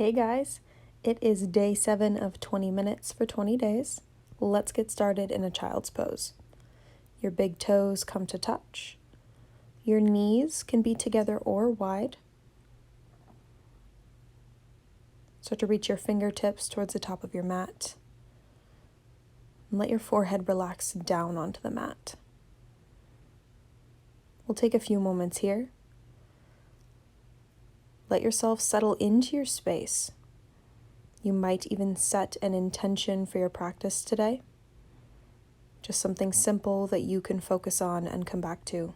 Hey guys, it is day 7 of 20 minutes for 20 days. Let's get started in a child's pose. Your big toes come to touch. Your knees can be together or wide. Start to reach your fingertips towards the top of your mat. And let your forehead relax down onto the mat. We'll take a few moments here. Let yourself settle into your space. You might even set an intention for your practice today. Just something simple that you can focus on and come back to.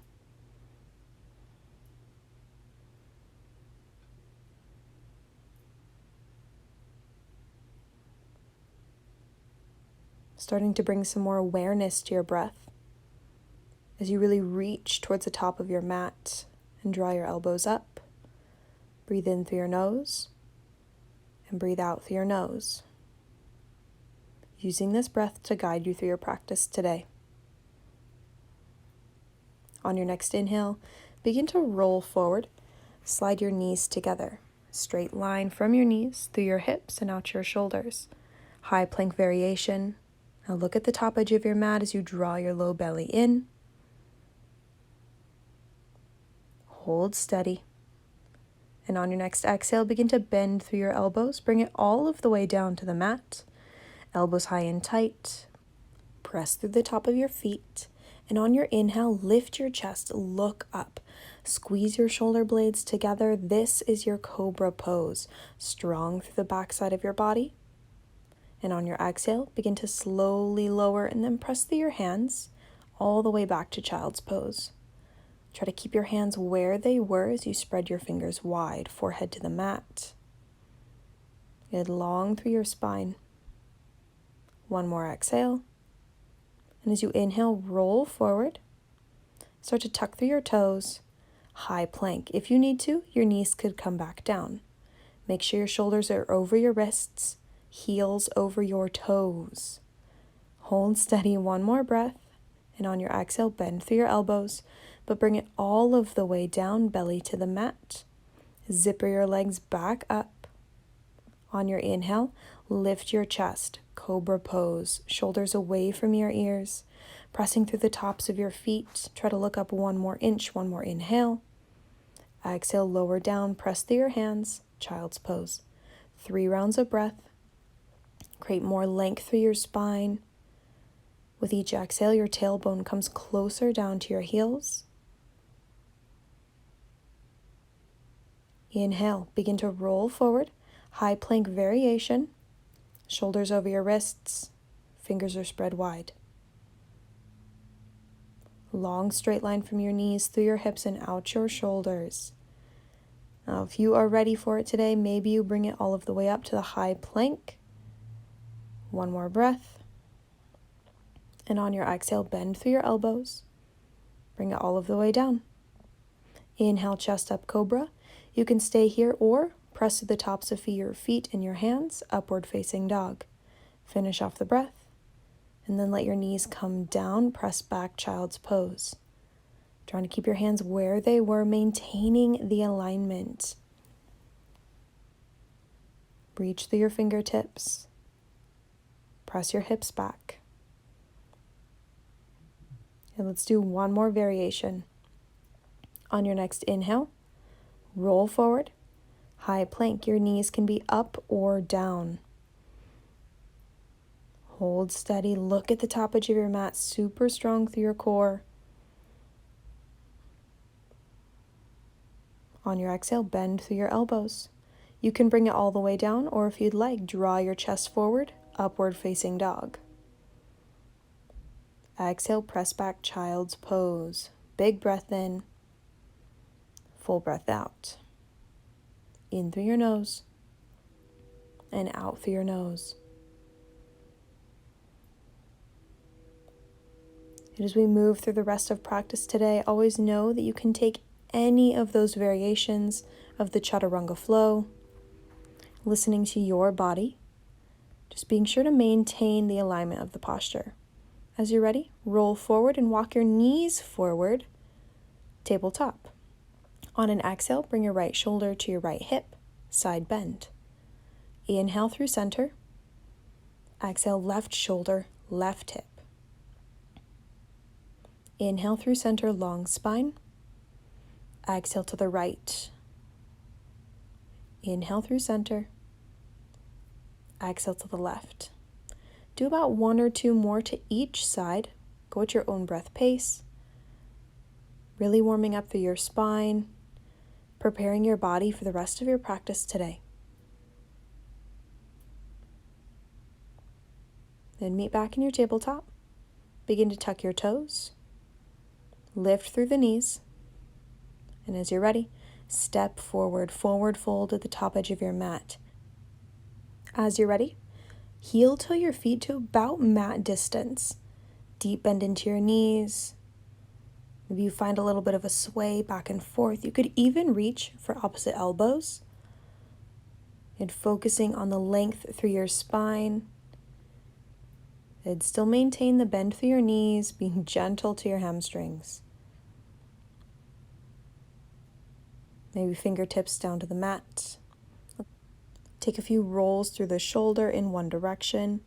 Starting to bring some more awareness to your breath as you really reach towards the top of your mat and draw your elbows up. Breathe in through your nose and breathe out through your nose. Using this breath to guide you through your practice today. On your next inhale, begin to roll forward. Slide your knees together. Straight line from your knees through your hips and out your shoulders. High plank variation. Now look at the top edge of your mat as you draw your low belly in. Hold steady. And on your next exhale, begin to bend through your elbows. Bring it all of the way down to the mat. Elbows high and tight. Press through the top of your feet. And on your inhale, lift your chest, look up. Squeeze your shoulder blades together. This is your cobra pose. Strong through the backside of your body. And on your exhale, begin to slowly lower and then press through your hands all the way back to child's pose. Try to keep your hands where they were as you spread your fingers wide, forehead to the mat. Get long through your spine. One more exhale. And as you inhale, roll forward. Start to tuck through your toes. High plank. If you need to, your knees could come back down. Make sure your shoulders are over your wrists, heels over your toes. Hold steady, one more breath. And on your exhale, bend through your elbows, but bring it all of the way down, belly to the mat. Zipper your legs back up. On your inhale, lift your chest, cobra pose, shoulders away from your ears, pressing through the tops of your feet. Try to look up 1 more inch, 1 more inhale. Exhale, lower down, press through your hands, child's pose. 3 rounds of breath. Create more length through your spine. With each exhale, your tailbone comes closer down to your heels. Inhale, begin to roll forward, high plank variation, shoulders over your wrists, fingers are spread wide. Long straight line from your knees through your hips and out your shoulders. Now, if you are ready for it today, maybe you bring it all of the way up to the high plank. 1 more breath. And on your exhale, bend through your elbows. Bring it all of the way down. Inhale, chest up, cobra. You can stay here or press to the tops of your feet and your hands, upward facing dog. Finish off the breath. And then let your knees come down, press back, child's pose. Trying to keep your hands where they were, maintaining the alignment. Reach through your fingertips. Press your hips back. And let's do 1 more variation. On your next inhale, roll forward, high plank. Your knees can be up or down. Hold steady, look at the top edge of your mat, super strong through your core. On your exhale, bend through your elbows. You can bring it all the way down, or if you'd like, draw your chest forward, upward facing dog. Exhale, press back, child's pose. Big breath in, full breath out. In through your nose, and out through your nose. And as we move through the rest of practice today, always know that you can take any of those variations of the chaturanga flow, listening to your body, just being sure to maintain the alignment of the posture. As you're ready, roll forward and walk your knees forward, tabletop. On an exhale, bring your right shoulder to your right hip, side bend. Inhale through center. Exhale, left shoulder, left hip. Inhale through center, long spine. Exhale to the right. Inhale through center. Exhale to the left. Do about 1 or 2 more to each side. Go at your own breath pace. Really warming up through your spine, preparing your body for the rest of your practice today. Then meet back in your tabletop. Begin to tuck your toes. Lift through the knees. And as you're ready, step forward, forward fold at the top edge of your mat. As you're ready, heel toe your feet to about mat distance. Deep bend into your knees. Maybe you find a little bit of a sway back and forth. You could even reach for opposite elbows. And focusing on the length through your spine. And still maintain the bend through your knees, being gentle to your hamstrings. Maybe fingertips down to the mat. Take a few rolls through the shoulder in one direction.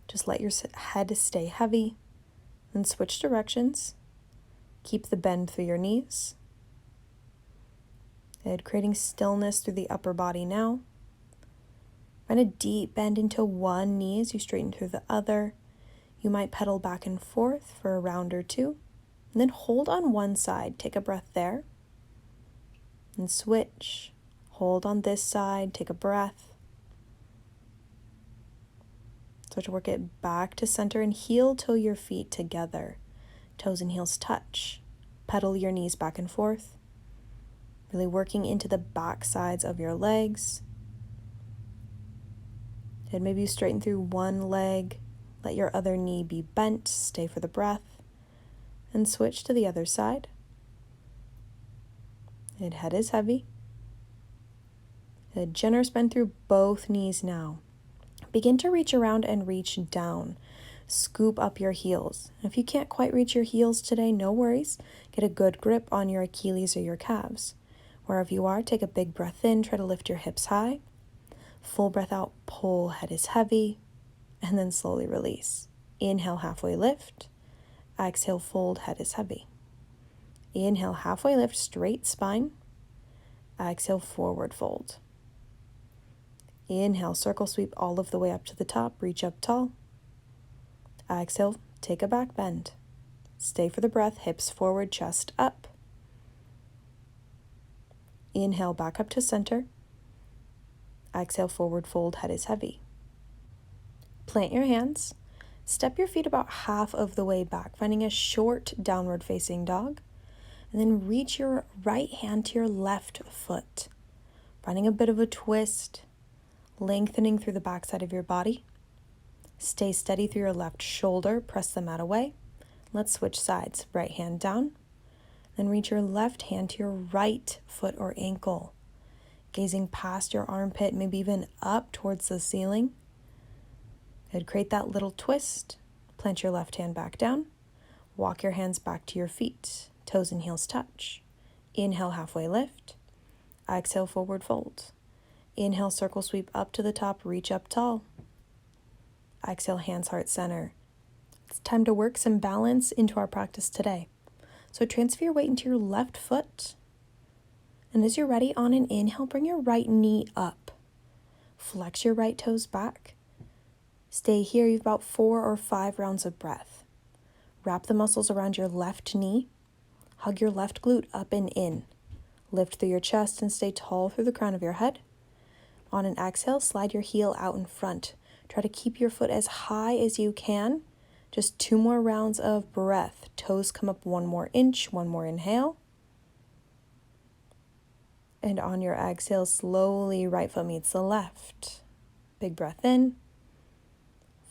Just let your head stay heavy. Then switch directions. Keep the bend through your knees. And creating stillness through the upper body now. Find a deep bend into one knee as you straighten through the other. You might pedal back and forth for a round or two. And then hold on one side. Take a breath there. And switch. Hold on this side. Take a breath. Start to work it back to center and heel toe your feet together. Toes and heels touch. Pedal your knees back and forth. Really working into the back sides of your legs. And maybe you straighten through one leg. Let your other knee be bent. Stay for the breath. And switch to the other side. And head is heavy. A generous bend through both knees now. Begin to reach around and reach down. Scoop up your heels. If you can't quite reach your heels today, no worries. Get a good grip on your Achilles or your calves. Wherever you are, take a big breath in. Try to lift your hips high. Full breath out, pull, head is heavy. And then slowly release. Inhale, halfway lift. Exhale, fold, head is heavy. Inhale, halfway lift, straight spine. Exhale, forward fold. Inhale, circle sweep all of the way up to the top. Reach up tall. Exhale, take a back bend. Stay for the breath, hips forward, chest up. Inhale, back up to center. Exhale, forward fold, head is heavy. Plant your hands. Step your feet about half of the way back, finding a short downward facing dog. And then reach your right hand to your left foot, finding a bit of a twist, lengthening through the backside of your body. Stay steady through your left shoulder, press the mat away. Let's switch sides. Right hand down, then reach your left hand to your right foot or ankle, gazing past your armpit, maybe even up towards the ceiling. Good. Create that little twist. Plant your left hand back down. Walk your hands back to your feet. Toes and heels touch. Inhale, halfway lift. Exhale, forward fold. Inhale, circle sweep up to the top, reach up tall. Exhale, hands heart center. It's time to work some balance into our practice today. So transfer your weight into your left foot. And as you're ready, on an inhale, bring your right knee up. Flex your right toes back. Stay here. You have about 4 or 5 rounds of breath. Wrap the muscles around your left knee. Hug your left glute up and in. Lift through your chest and stay tall through the crown of your head. On an exhale, slide your heel out in front. Try to keep your foot as high as you can. Just 2 more rounds of breath. Toes come up 1 more inch, 1 more inhale. And on your exhale, slowly right foot meets the left. Big breath in.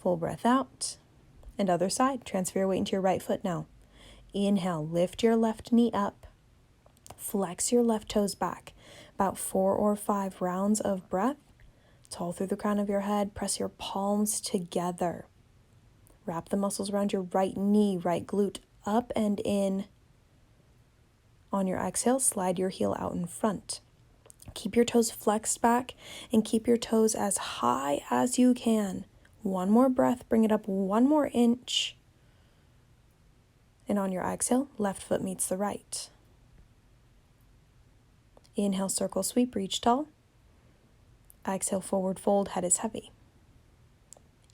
Full breath out. And other side. Transfer your weight into your right foot now. Inhale, lift your left knee up. Flex your left toes back. About 4 or 5 rounds of breath. Tall through the crown of your head. Press your palms together. Wrap the muscles around your right knee, right glute up and in. On your exhale, slide your heel out in front. Keep your toes flexed back and keep your toes as high as you can. One more breath, bring it up 1 more inch. And on your exhale, left foot meets the right. Inhale, circle sweep, reach tall. Exhale, forward fold, head is heavy.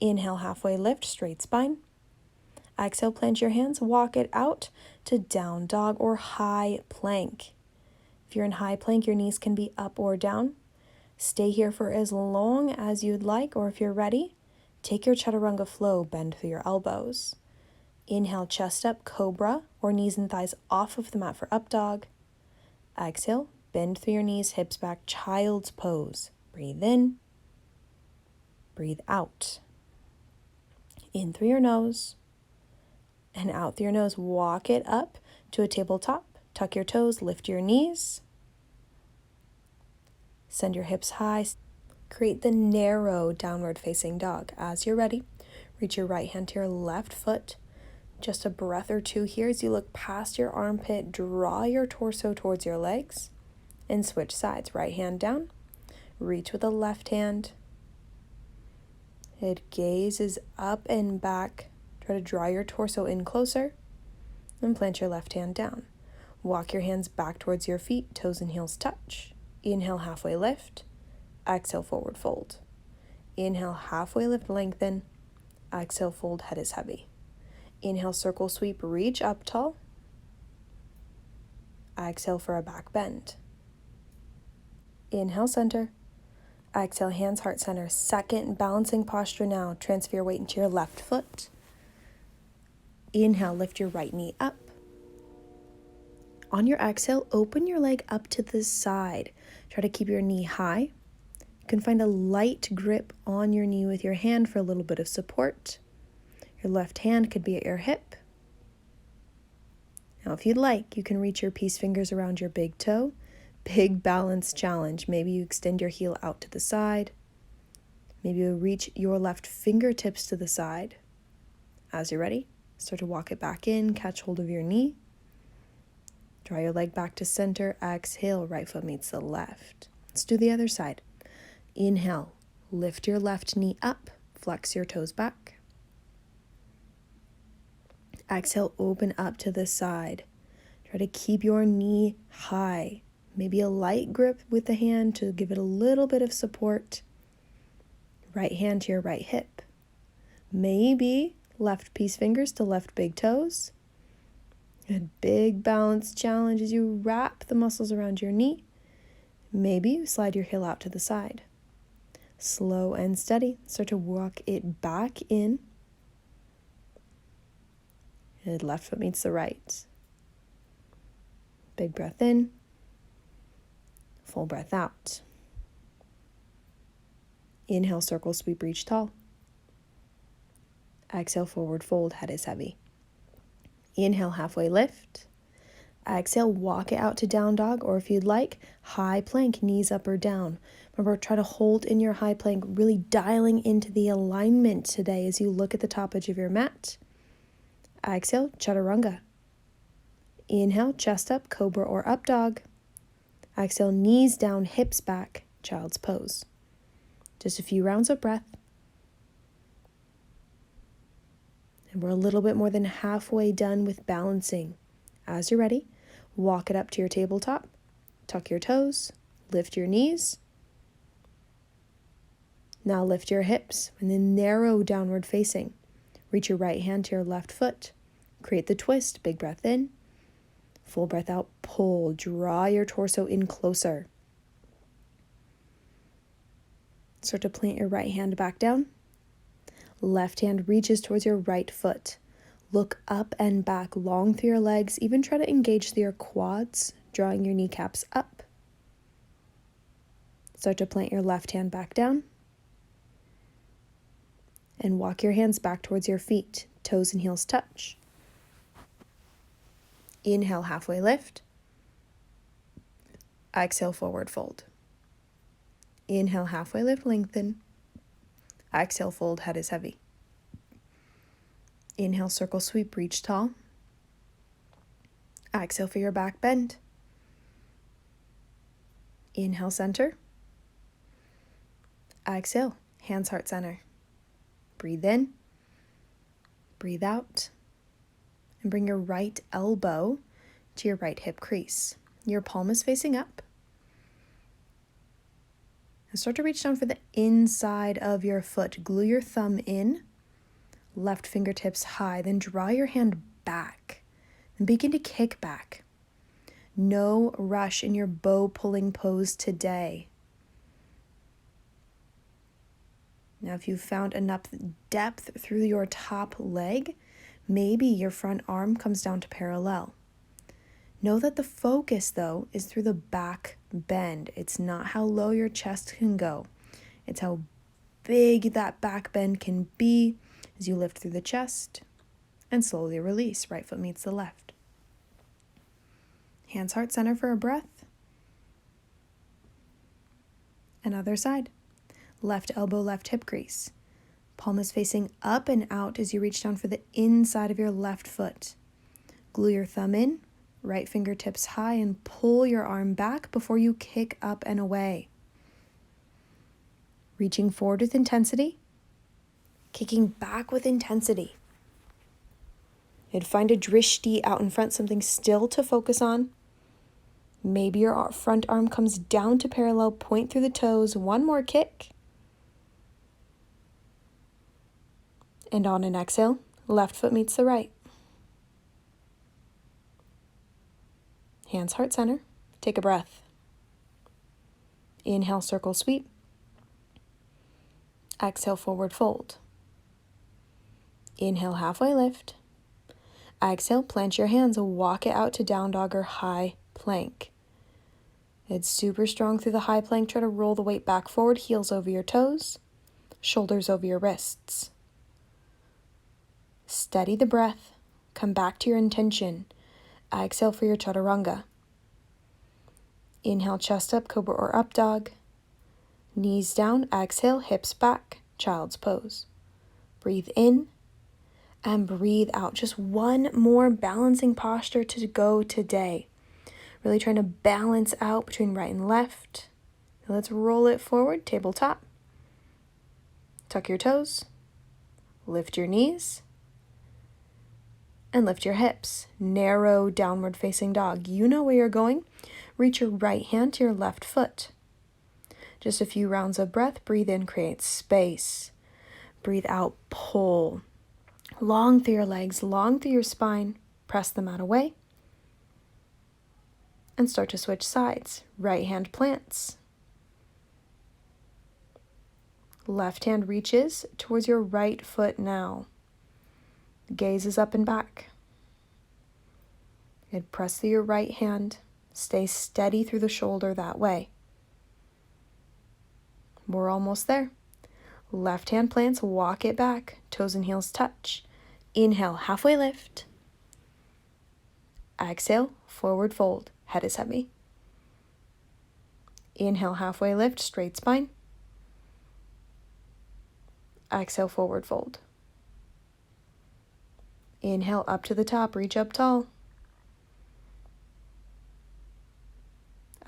Inhale, halfway lift, straight spine. Exhale, plant your hands, walk it out to down dog or high plank. If you're in high plank, your knees can be up or down. Stay here for as long as you'd like, or if you're ready, take your chaturanga flow, bend through your elbows. Inhale, chest up, cobra, or knees and thighs off of the mat for up dog. Exhale, bend through your knees, hips back, child's pose. Breathe in, breathe out. In through your nose, and out through your nose. Walk it up to a tabletop. Tuck your toes, lift your knees. Send your hips high. Create the narrow downward facing dog. As you're ready, reach your right hand to your left foot. Just a breath or two here as you look past your armpit. Draw your torso towards your legs and switch sides. Right hand down. Reach with the left hand. It gazes up and back. Try to draw your torso in closer and plant your left hand down. Walk your hands back towards your feet, toes and heels touch. Inhale, halfway lift. Exhale, forward fold. Inhale, halfway lift, lengthen. Exhale, fold, head is heavy. Inhale, circle sweep, reach up tall. Exhale for a back bend. Inhale, center. Exhale, hands, heart center. Second balancing posture now. Transfer your weight into your left foot. Inhale, lift your right knee up. On your exhale, open your leg up to the side. Try to keep your knee high. You can find a light grip on your knee with your hand for a little bit of support. Your left hand could be at your hip. Now, if you'd like, you can reach your peace fingers around your big toe. Big balance challenge. Maybe you extend your heel out to the side. Maybe you reach your left fingertips to the side. As you're ready, start to walk it back in, catch hold of your knee. Draw your leg back to center. Exhale, right foot meets the left. Let's do the other side. Inhale, lift your left knee up, flex your toes back. Exhale, open up to the side. Try to keep your knee high. Maybe a light grip with the hand to give it a little bit of support. Right hand to your right hip. Maybe left peace fingers to left big toes. A big balance challenge as you wrap the muscles around your knee. Maybe you slide your heel out to the side. Slow and steady. Start to walk it back in. And left foot meets the right. Big breath in. Full breath out. Inhale, circle, sweep, reach tall. Exhale, forward fold, head is heavy. Inhale, halfway lift. Exhale, walk it out to down dog, or if you'd like, high plank, knees up or down. Remember, try to hold in your high plank, really dialing into the alignment today as you look at the top edge of your mat. Exhale, chaturanga. Inhale, chest up, cobra or up dog. Exhale, knees down, hips back, child's pose. Just a few rounds of breath. And we're a little bit more than halfway done with balancing. As you're ready, walk it up to your tabletop. Tuck your toes, lift your knees. Now lift your hips and then narrow downward facing. Reach your right hand to your left foot. Create the twist. Big breath in. Full breath out. Pull. Draw your torso in closer. Start to plant your right hand back down. Left hand reaches towards your right foot. Look up and back, long through your legs. Even try to engage through your quads, drawing your kneecaps up. Start to plant your left hand back down. And walk your hands back towards your feet. Toes and heels touch. Inhale, halfway lift. Exhale, forward fold. Inhale, halfway lift, lengthen. Exhale, fold, head is heavy. Inhale, circle sweep, reach tall. Exhale for your back bend. Inhale, center. Exhale, hands, heart, center. Breathe in, breathe out, and bring your right elbow to your right hip crease. Your palm is facing up. And start to reach down for the inside of your foot. Glue your thumb in, left fingertips high, then draw your hand back and begin to kick back. No rush in your bow pulling pose today. Now, if you've found enough depth through your top leg, maybe your front arm comes down to parallel. Know that the focus, though, is through the back bend. It's not how low your chest can go. It's how big that back bend can be as you lift through the chest and slowly release. Right foot meets the left. Hands, heart, center for a breath. And other side. Left elbow, left hip crease. Palm is facing up and out as you reach down for the inside of your left foot. Glue your thumb in, right fingertips high, and pull your arm back before you kick up and away. Reaching forward with intensity, kicking back with intensity. You'd find a drishti out in front, something still to focus on. Maybe your front arm comes down to parallel, point through the toes, one more kick. And on an exhale, left foot meets the right. Hands, heart, center. Take a breath. Inhale, circle sweep. Exhale, forward fold. Inhale, halfway lift. Exhale, plant your hands, walk it out to down dog or high plank. It's super strong through the high plank. Try to roll the weight back forward, heels over your toes, shoulders over your wrists. Steady the breath. Come back to your intention. Exhale for your chaturanga. Inhale, chest up, cobra or up dog. Knees down, exhale, hips back, child's pose. Breathe in and breathe out. Just one more balancing posture to go today. Really trying to balance out between right and left. Now let's roll it forward, tabletop. Tuck your toes, lift your knees, and lift your hips. Narrow downward facing dog. You know where you're going. Reach your right hand to your left foot. Just a few rounds of breath. Breathe in, create space. Breathe out, pull. Long through your legs, long through your spine. Press the mat away. And start to switch sides. Right hand plants. Left hand reaches towards your right foot now. Gaze is up and back. And press through your right hand. Stay steady through the shoulder that way. We're almost there. Left hand plants, walk it back. Toes and heels touch. Inhale, halfway lift. Exhale, forward fold. Head is heavy. Inhale, halfway lift, straight spine. Exhale, forward fold. Inhale, up to the top, reach up tall.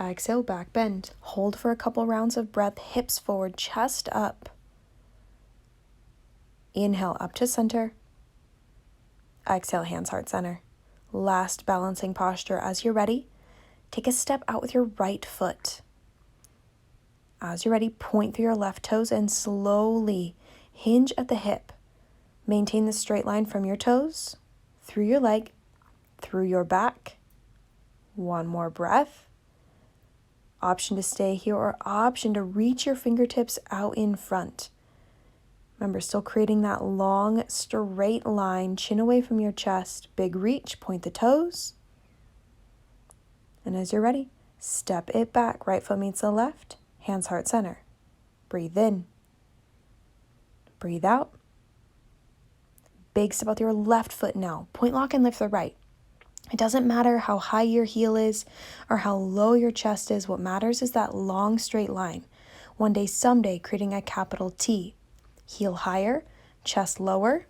Exhale, back bend. Hold for a couple rounds of breath, hips forward, chest up. Inhale, up to center. Exhale, hands, heart, center. Last balancing posture. As you're ready, take a step out with your right foot. As you're ready, point through your left toes and slowly hinge at the hip. Maintain the straight line from your toes, through your leg, through your back. One more breath. Option to stay here or option to reach your fingertips out in front. Remember, still creating that long, straight line, chin away from your chest, big reach, point the toes. And as you're ready, step it back, right foot meets the left, hands, heart, center. Breathe in. Breathe out. Big step out with your left foot now. Point lock and lift the right. It doesn't matter how high your heel is or how low your chest is. What matters is that long straight line. One day, someday, creating a capital T. Heel higher, chest lower.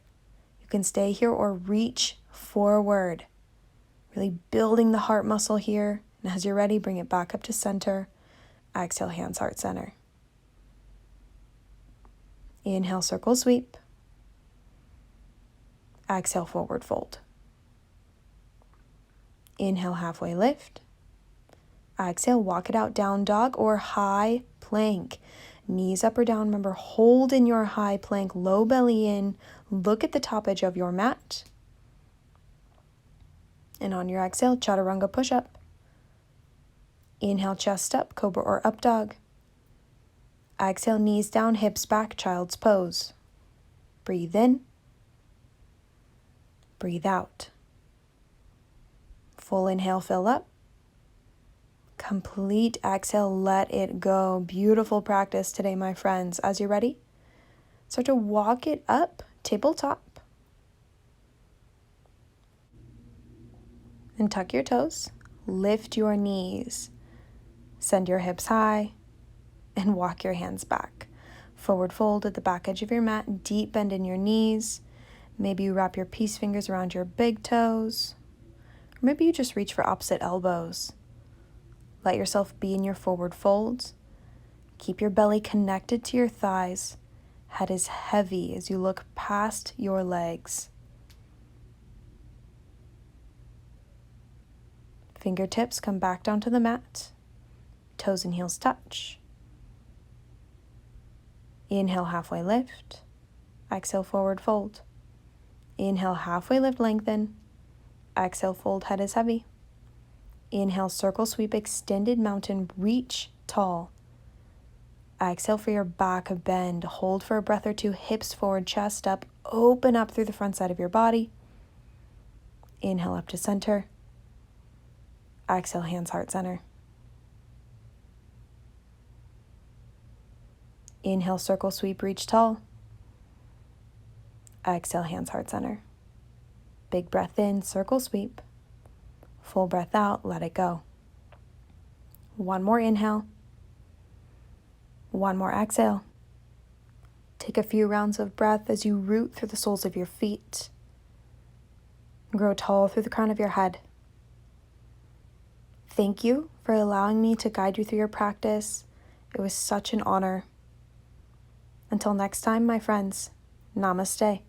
You can stay here or reach forward. Really building the heart muscle here. And as you're ready, bring it back up to center. Exhale, hands, heart center. Inhale, circle sweep. Exhale, forward fold. Inhale, halfway lift. Exhale, walk it out, down dog or high plank. Knees up or down. Remember, hold in your high plank, low belly in. Look at the top edge of your mat. And on your exhale, chaturanga push-up. Inhale, chest up, cobra or up dog. Exhale, knees down, hips back, child's pose. Breathe in. Breathe out. Full inhale, fill up. Complete exhale, let it go. Beautiful practice today, my friends. As you're ready, start to walk it up, tabletop. And tuck your toes. Lift your knees. Send your hips high and walk your hands back. Forward fold at the back edge of your mat. Deep bend in your knees. Maybe you wrap your peace fingers around your big toes. Or maybe you just reach for opposite elbows. Let yourself be in your forward folds. Keep your belly connected to your thighs. Head is heavy as you look past your legs. Fingertips come back down to the mat. Toes and heels touch. Inhale, halfway lift. Exhale, forward fold. Inhale, halfway lift, lengthen. Exhale, fold, head is heavy. Inhale, circle sweep, extended mountain, reach tall. Exhale for your back bend. Hold for a breath or two, hips forward, chest up. Open up through the front side of your body. Inhale up to center. Exhale, hands, heart center. Inhale, circle sweep, reach tall. Exhale, hands, heart center. Big breath in, circle sweep. Full breath out, let it go. One more inhale. One more exhale. Take a few rounds of breath as you root through the soles of your feet. Grow tall through the crown of your head. Thank you for allowing me to guide you through your practice. It was such an honor. Until next time, my friends, namaste.